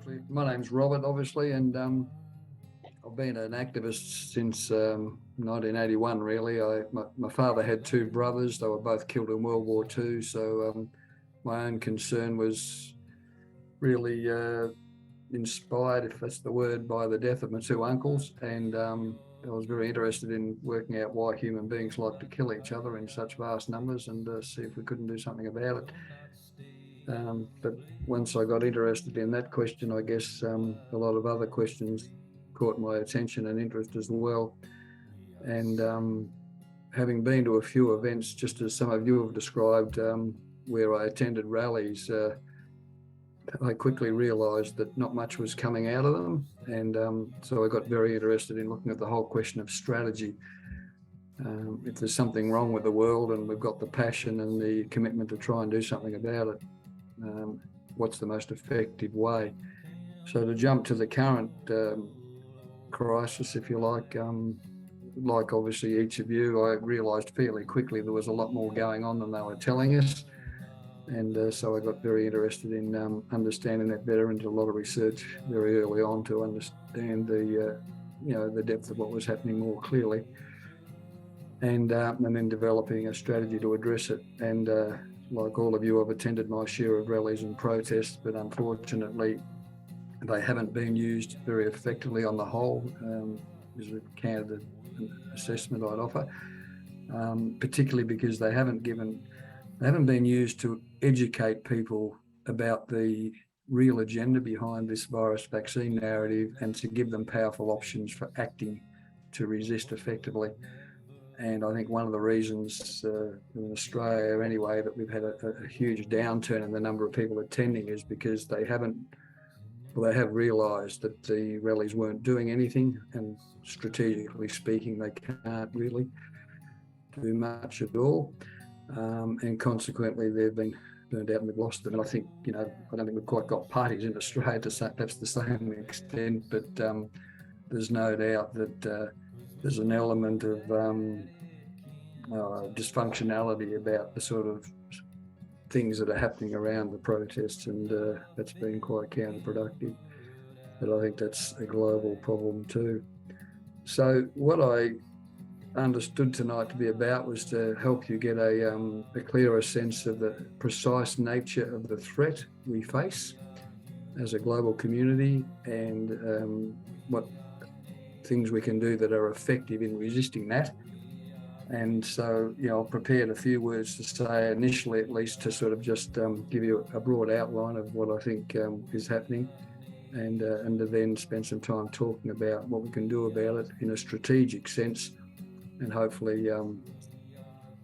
briefly, my name's Robert, obviously, and I've been an activist since 1981, really. My father had two brothers. They were both killed in World War II, so my own concern was really inspired, if that's the word, by the death of my two uncles, and I was very interested in working out why human beings like to kill each other in such vast numbers and see if we couldn't do something about it. But once I got interested in that question, I guess a lot of other questions caught my attention and interest as well. And having been to a few events, just as some of you have described, where I attended rallies, I quickly realised that not much was coming out of them. And so I got very interested in looking at the whole question of strategy. If there's something wrong with the world and we've got the passion and the commitment to try and do something about it, what's the most effective way? So to jump to the current crisis, if you like obviously each of you, I realised fairly quickly there was a lot more going on than they were telling us. And so I got very interested in understanding that better, and did a lot of research very early on to understand the depth of what was happening more clearly, and then developing a strategy to address it. And like all of you, I've attended my share of rallies and protests, but unfortunately they haven't been used very effectively on the whole, is a candid assessment I'd offer, particularly because they haven't been used to educate people about the real agenda behind this virus vaccine narrative, and to give them powerful options for acting to resist effectively. And I think one of the reasons in Australia anyway that we've had a huge downturn in the number of people attending is because they have realised that the rallies weren't doing anything, and strategically speaking they can't really do much at all. And consequently they've been burned out and we've lost them. And I think, I don't think we've quite got parties in Australia to perhaps the same extent, but there's no doubt that there's an element of dysfunctionality about the sort of things that are happening around the protests, and that's been quite counterproductive. But I think that's a global problem too. So what I understood tonight to be about was to help you get a clearer sense of the precise nature of the threat we face as a global community, and what things we can do that are effective in resisting that. And so, I've prepared a few words to say initially, at least, to sort of just give you a broad outline of what I think is happening, and to then spend some time talking about what we can do about it in a strategic sense, and hopefully,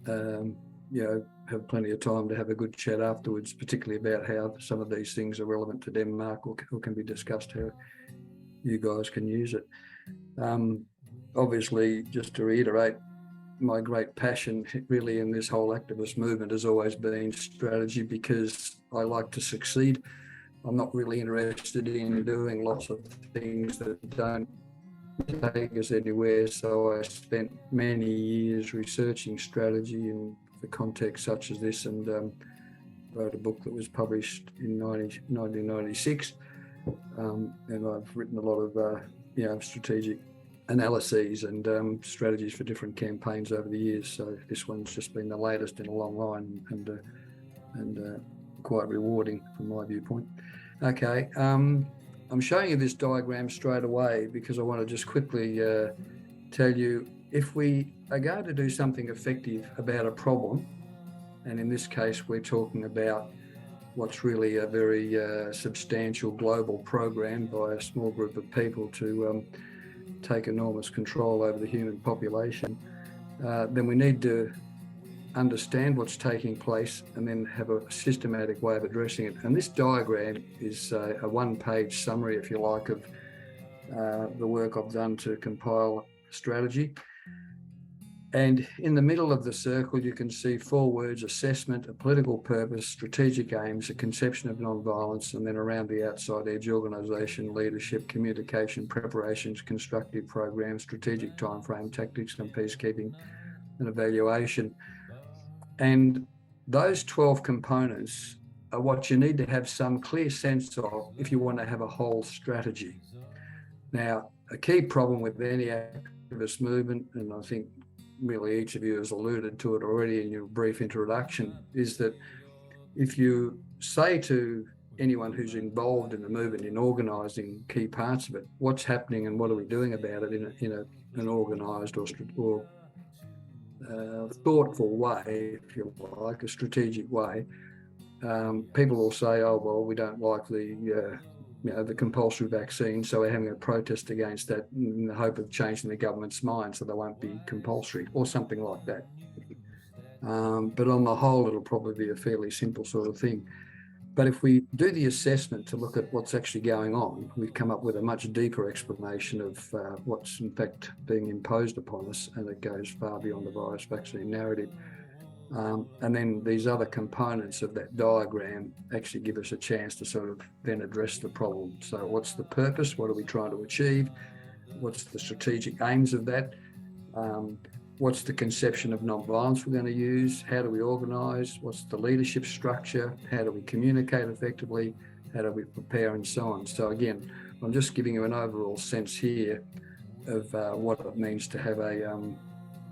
have plenty of time to have a good chat afterwards, particularly about how some of these things are relevant to Denmark, or can be discussed how you guys can use it. Obviously, just to reiterate, my great passion really in this whole activist movement has always been strategy, because I like to succeed. I'm not really interested in doing lots of things that don't take us anywhere. So I spent many years researching strategy in the context such as this, and wrote a book that was published in 1996. And I've written a lot of strategic analyses and strategies for different campaigns over the years. So this one's just been the latest in a long line, and quite rewarding from my viewpoint. Okay, I'm showing you this diagram straight away because I want to just quickly tell you, if we are going to do something effective about a problem, and in this case we're talking about what's really a very substantial global program by a small group of people to take enormous control over the human population, then we need to understand what's taking place and then have a systematic way of addressing it. And this diagram is a one-page summary, if you like, of the work I've done to compile strategy. And in the middle of the circle, you can see 4 words: assessment, a political purpose, strategic aims, a conception of non-violence, and then around the outside edge, organisation, leadership, communication, preparations, constructive programs, strategic timeframe, tactics and peacekeeping, and evaluation. And those 12 components are what you need to have some clear sense of if you want to have a whole strategy. Now, a key problem with any activist movement, and I think really each of you has alluded to it already in your brief introduction, is that if you say to anyone who's involved in the movement, in organising key parts of it, what's happening and what are we doing about it in an organised or thoughtful way, if you like, a strategic way, people will say, oh, well, we don't like the compulsory vaccine, so we're having a protest against that in the hope of changing the government's mind so they won't be compulsory, or something like that. But on the whole, it'll probably be a fairly simple sort of thing. But if we do the assessment to look at what's actually going on, we've come up with a much deeper explanation of what's in fact being imposed upon us, and it goes far beyond the virus vaccine narrative. And then these other components of that diagram actually give us a chance to sort of then address the problem. So what's the purpose? What are we trying to achieve? What's the strategic aims of that? What's the conception of non-violence we're going to use? How do we organise? What's the leadership structure? How do we communicate effectively? How do we prepare, and so on? So again, I'm just giving you an overall sense here of what it means to have a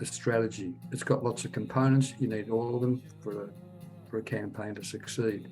strategy. It's got lots of components. You need all of them for a campaign to succeed.